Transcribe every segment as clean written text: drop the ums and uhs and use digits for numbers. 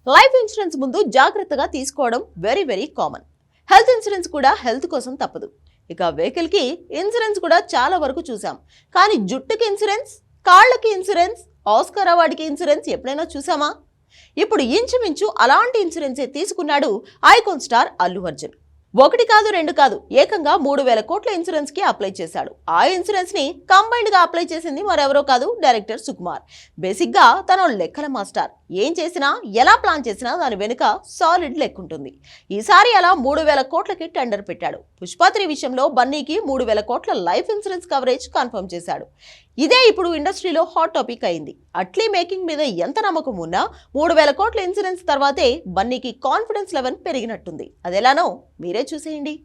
Life insurance ముందు జాగ్రత్తగా తీసుకోవడం వెరీ కామన్. హెల్త్ ఇన్సూరెన్స్ కూడా హెల్త్ కోసం తప్పదు. ఇక వెహికల్ కి ఇన్సూరెన్స్ కూడా చాలా వరకు చూసాం. కానీ జుట్టుకి ఇన్సూరెన్స్, కాళ్ళకి ఇన్సూరెన్స్, ఆస్కార్ అవార్డుకి ఇన్సూరెన్స్ ఎప్పుడైనా చూసామా? ఇప్పుడు ఇంచుమించు అలాంటి ఇన్సూరెన్సే తీసుకున్నాడు ఐకాన్ స్టార్ అల్లు అర్జున్. ఒకటి కాదు, రెండు కాదు, ఏకంగా 3,000 కోట్ల ఇన్సూరెన్స్ కి అప్లై చేశాడు. ఆ ఇన్సూరెన్స్ ని కంబైన్డ్ గా అప్లై చేసింది మరెవరో కాదు, డైరెక్టర్ సుకుమార్. బేసిక్ గా తన లెక్కల మాస్టర్. ఏం చేసినా, ఎలా ప్లాన్ చేసినా దాని వెనుక సాలిడ్ లెక్కుంటుంది. ఈసారి అలా 3,000 కోట్లకి టెండర్ పెట్టాడు. పుష్ప3 విషయంలో బన్నీకి 3,000 కోట్ల లైఫ్ ఇన్సూరెన్స్ కవరేజ్ కన్ఫర్మ్ చేశాడు. ఇదే ఇప్పుడు ఇండస్ట్రీలో హాట్ టాపిక్ అయింది. అట్లీ మేకింగ్ మీద ఎంత నమ్మకం ఉన్నా 3,000 కోట్ల ఇన్సూరెన్స్ తర్వాతే బన్నీకి కాన్ఫిడెన్స్ లెవెల్ పెరిగినట్టుంది. అదెలానో మీరే చూసేయండి.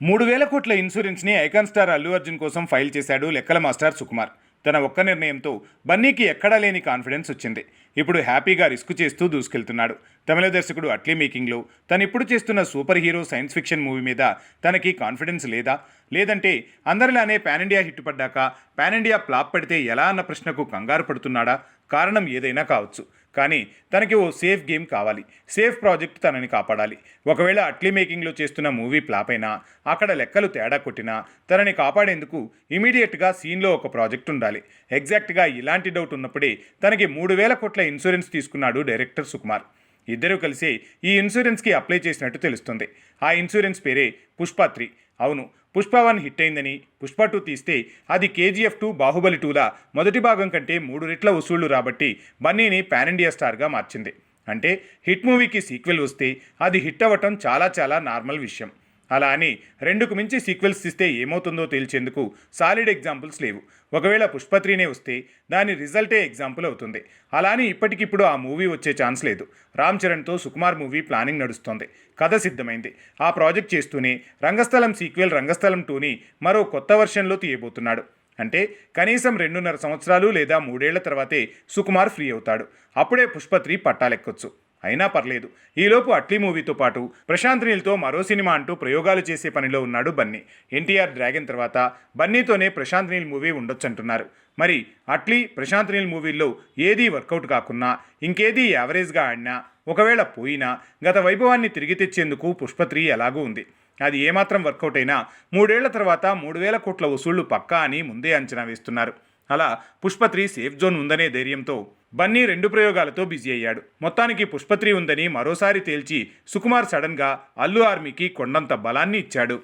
మూడు వేల కోట్ల ఇన్సూరెన్స్ని ఐకాన్ స్టార్ అల్లు అర్జున్ కోసం ఫైల్ చేశాడు లెక్కల మాస్టర్ సుకుమార్. తన ఒక్క నిర్ణయంతో బన్నీకి ఎక్కడా లేని కాన్ఫిడెన్స్ వచ్చింది. ఇప్పుడు హ్యాపీగా రిస్క్ చేస్తూ దూసుకెళ్తున్నాడు. తమిళ దర్శకుడు అట్లీ మేకింగ్లో తను ఇప్పుడు చేస్తున్న super hero science fiction movie మీద తనకి కాన్ఫిడెన్స్ లేదా? లేదంటే అందరిలానే పాన్ ఇండియా హిట్ పడ్డాక పాన్ ఇండియా ఫ్లాప్ పడితే ఎలా అన్న ప్రశ్నకు కంగారు పడుతున్నాడా? కారణం ఏదైనా కావచ్చు, కానీ తనకి ఓ సేఫ్ గేమ్ కావాలి. సేఫ్ ప్రాజెక్ట్ తనని కాపాడాలి. ఒకవేళ అట్లీ మేకింగ్లో చేస్తున్న మూవీ ఫ్లాప్ అయినా, అక్కడ లెక్కలు తేడా కొట్టినా తనని కాపాడేందుకు ఇమీడియట్గా సీన్లో ఒక ప్రాజెక్ట్ ఉండాలి. ఎగ్జాక్ట్గా ఇలాంటి డౌట్ ఉన్నప్పుడే తనకి 3,000 కోట్ల ఇన్సూరెన్స్ తీసుకున్నాడు డైరెక్టర్ సుకుమార్. ఇద్దరూ కలిసి ఈ ఇన్సూరెన్స్కి అప్లై చేసినట్టు తెలుస్తుంది. ఆ ఇన్సూరెన్స్ పేరే పుష్ప3. అవును, పుష్ప1 హిట్ అయిందని పుష్ప2 తీస్తే అది KGF2, బాహుబలి 2ల మొదటి భాగం కంటే 3 రెట్ల వసూళ్లు రాబట్టి బన్నీని పాన్ ఇండియా స్టార్గా మార్చింది. అంటే హిట్ మూవీకి సీక్వెల్ వస్తే అది హిట్ అవ్వటం చాలా నార్మల్ విషయం. అలా అని 2కు మించి సీక్వెల్స్ ఇస్తే ఏమవుతుందో తేల్చేందుకు సాలిడ్ ఎగ్జాంపుల్స్ లేవు. ఒకవేళ పుష్ప3నే వస్తే దాని రిజల్టే ఎగ్జాంపుల్ అవుతుంది. అలా అని ఇప్పటికిప్పుడు ఆ మూవీ వచ్చే ఛాన్స్ లేదు. రామ్ చరణ్తో సుకుమార్ మూవీ ప్లానింగ్ నడుస్తోంది. కథ సిద్ధమైంది. ఆ ప్రాజెక్ట్ చేస్తూనే రంగస్థలం సీక్వెల్ రంగస్థలం 2ని మరో కొత్త వర్షన్లో తీయబోతున్నాడు. అంటే కనీసం 2.5 సంవత్సరాలు లేదా 3 ఏళ్ల తర్వాతే సుకుమార్ ఫ్రీ అవుతాడు. అప్పుడే పుష్ప3 పట్టాలెక్కొచ్చు. అయినా పర్లేదు, ఈలోపు అట్లీ మూవీతో పాటు ప్రశాంత్ నీల్తో మరో సినిమా అంటూ ప్రయోగాలు చేసే పనిలో ఉన్నాడు బన్నీ. ఎన్టీఆర్ డ్రాగన్ తర్వాత బన్నీతోనే ప్రశాంత్ నీల్ మూవీ ఉండొచ్చంటున్నారు. మరి అట్లీ, ప్రశాంత్ నీల్ మూవీల్లో ఏదీ వర్కౌట్ కాకున్నా, ఇంకేదీ యావరేజ్గా ఆడినా, ఒకవేళ పోయినా గత వైభవాన్ని తిరిగి తెచ్చేందుకు పుష్ప3 ఎలాగూ ఉంది. అది ఏమాత్రం వర్కౌట్ అయినా 3 ఏళ్ల తర్వాత 3,000 కోట్ల వసూళ్లు పక్కా అని ముందే అంచనా వేస్తున్నారు. అలా పుష్ప3 సేఫ్ జోన్ ఉందనే ధైర్యంతో బన్నీ 2 ప్రయోగాలతో బిజీ అయ్యాడు. మొత్తానికి పుష్ప3 ఉందని మరోసారి తేల్చి సుకుమార్ సడన్గా అల్లు ఆర్మీకి కొండంత బలాన్ని ఇచ్చాడు.